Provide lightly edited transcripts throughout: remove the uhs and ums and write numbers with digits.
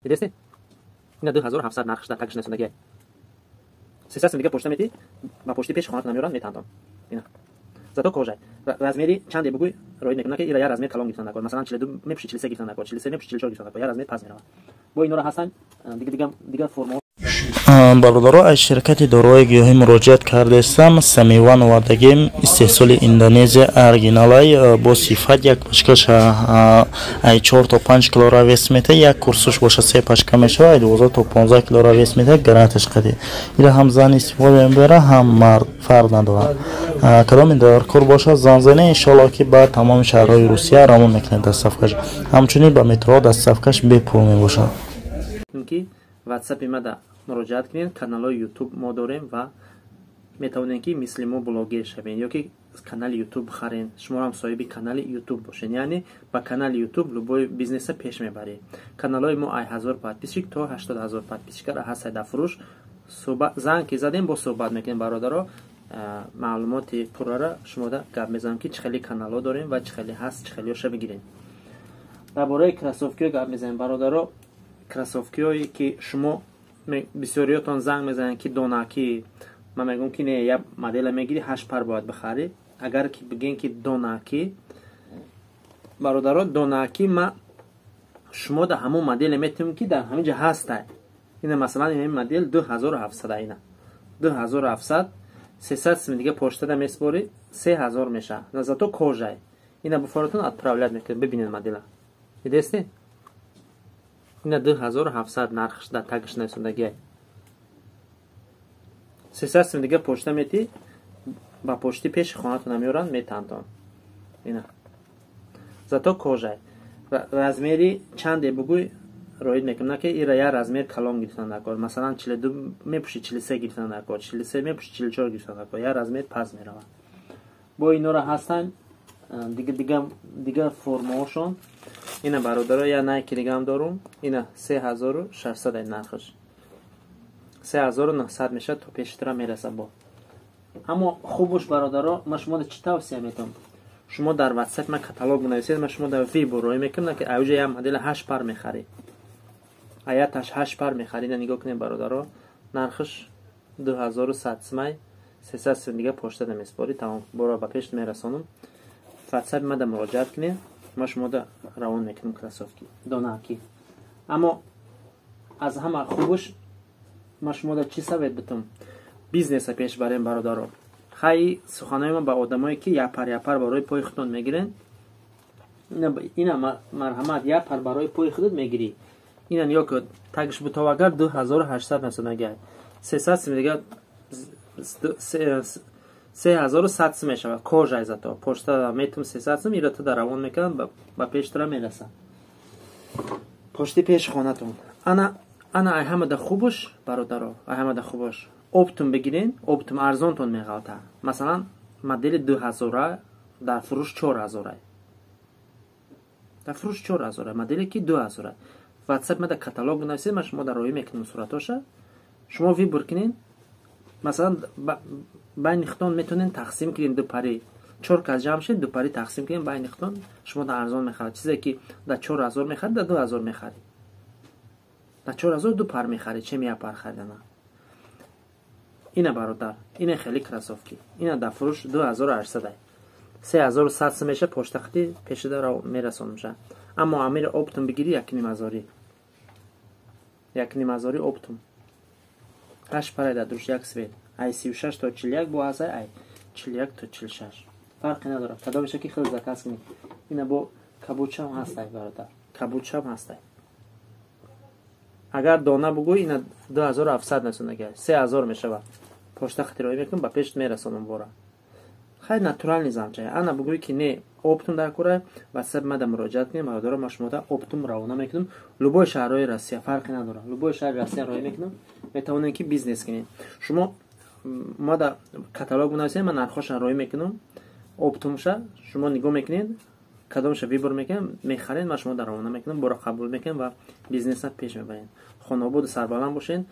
دیدی؟ اینا 2700 نرخش در تگش نشوندگی 300 دیگه پشت میتی با پشتی پیش خانه نمیرن میتونن اینا zato kožaj razmjeri čande buguj roid nekuna ke ila ja razmjer kalon giftan dakor masalan 42 mepshi 43 giftan dakor 43 mepshi 44 giftan dakor ja razmjer pas mirava bo inora hasan diga formo бародаро аз ширкати дорои гиёҳӣ муроҷиат кардаистам самиван вардагим истеҳсоли индонезия оригиналай бо сифат як пачкаша ай 4 то 5 килограмм вес мета як курсуш боша 3 пачка мешава ай 12 то 15 килограмм вес мета гарантияш қади ила ҳам зан истифода мебара ҳам мард фарқ надорад кадоме даркор боша занзане иншоалло ки ба тамоми шаҳрҳои русия рамон мекунад дастсафкаш ҳамчунин ба метро дастсафкаш бепул мебошад WhatsApp мада муроҷиат кунед каналҳои YouTube мо дорем ва метавонед ки мисли мо блогер шавед ё ки канали YouTube харен шумо ҳам соҳиби канали YouTube бошед яъне ба канали YouTube любой бизнеса пеш мебаред каналҳои мо ай 1000 подписчик то 80000 подписчикар ҳастад дар фурӯш занг ки задем бо суҳбат мекунем бародаро маълумоти пуррара шумода гап мезанем ки чӣ хеле каналҳо дорем ва чӣ хеле ҳаст чӣ хелеоша бигирем дар бораи кроссовкиҳо гап мезанем бародаро кроссовкиҳое ки шумо бисёриётон занг мезанед ки донаки ман мегӯям ки не як модела мегири 8 пар бояд бихарӣ агар ки бигӯем ки донаки бародаро донаки ма шумо дар ҳамон моделе метавонем ки дар ҳамин ҷа ҳастай ина масалан ин модел 2700 ина 2700 300 сим дига почтада месбори 3000 меша зато кожай ина буфаратон отправлят мекунед бибинед модела видесте ина 2700 нархш дар тагш несондагӣ 300 сим дига почта мети ба почти пеши хонатон намеёранд метантон ина зато кожай размери чанде бугӯй роид мекунам ки ира я размер калон гирифтан дакор масалан 42 мепуши 43 гирифтан дакор 43 мепуши 44 гирифтан дакор я размер пас мерава бо инора ҳастан дига формаошон ина бародаро я найки дигам дорум ина 3600 ай нархаш 3900 меша то пештра мераса бо аммо хубуш бародаро ма шумо чӣ тавсия метавонам шумо дар WhatsApp ма каталог бинависед ма шумо дар Viber рой мекунам ки авҷа я модел 8 пар мехарӣ аяташ 8 пар мехарӣ ина нигоҳ кунед бародаро нархаш 2100 симай 300 сим дига почтада меспори тамом боро ба пешт мерасонам WhatsApp ма да муроҷиат кунед ма шумо да равон мекунам кроссовки донаки аммо аз ҳама хубуш ма шумо да чӣ совет битум бизнеса пеш барем бародаро хай суханои ма ба одамое ки япар барои пои худтон мегирен ина марҳамат япар барои пои худут мегирӣ ина ниё ки тагш бутовагар 2800 насонагай 300 сим дига 3100 сим мешавад кожай зато почта метум 300 сим ира туда равон мекунам ба пештра мераса почти пеш хонатон ана ай ҳамада хубуш бародаро ай ҳамада хубуш оптум бигирен оптум арзонтон меғалта масалан модели 2000 дар фурӯш 4000 дар фурӯш 4000 модели ки 2000 WhatsApp мада каталог нависед ма шумо дар роӣ мекунам суратоша шумо вибр кунед масалан байни хитон метавонед тақсим кунед ду пари 4 кас ҷамъ шед ду пари тақсим кунед байни хитон шумо дар арзон мехаред чизе ки дар 4000 мехаред дар 2000 мехаред дар 4000 ду пар мехаред чем як пар харидана ина бародар ина хеле кроссовки ина дар фурӯш 2800 ай 3100 сим меша почта хати пешида мерасонамша аммо амир оптум бигири 1.5 оптум 8 парай дар дуруш як свет ай 36 то 41 бо ҳастай ай 41 то 46 фарқи надорад кадомеша ки хеле заказ кунед ина бо кабучам ҳастай бародар кабучам ҳастай агар дона бугӯй ина 2700 насонагай 3000 мешавад почта хати роӣ мекунам ба пешт мерасонам бора хай натуральный замчай ана бугӯй ки не оптум дар кора WhatsApp мада муроҷиат кунем бародаро ма шумо да оптум равона мекунам любой шаҳрҳои Россия фарқи надорад любой шаҳри Россия роӣ мекунам метавонем ки бизнес кунем шумо ма да каталог бинависед ма нархошан роӣ мекунам оптумша шумо нигоҳ мекунед кадомша вибр мекунем мехаред ма шумо да равона мекунам боро қабул мекунем ва бизнеса пеш мебарем хонободу сарбаланд бошед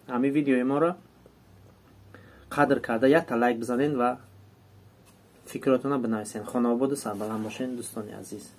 ҳамин видеои моро қадр карда якта лайк бизанед ва фикротона бинависед хонободу сарбаланд бошед дӯстони азиз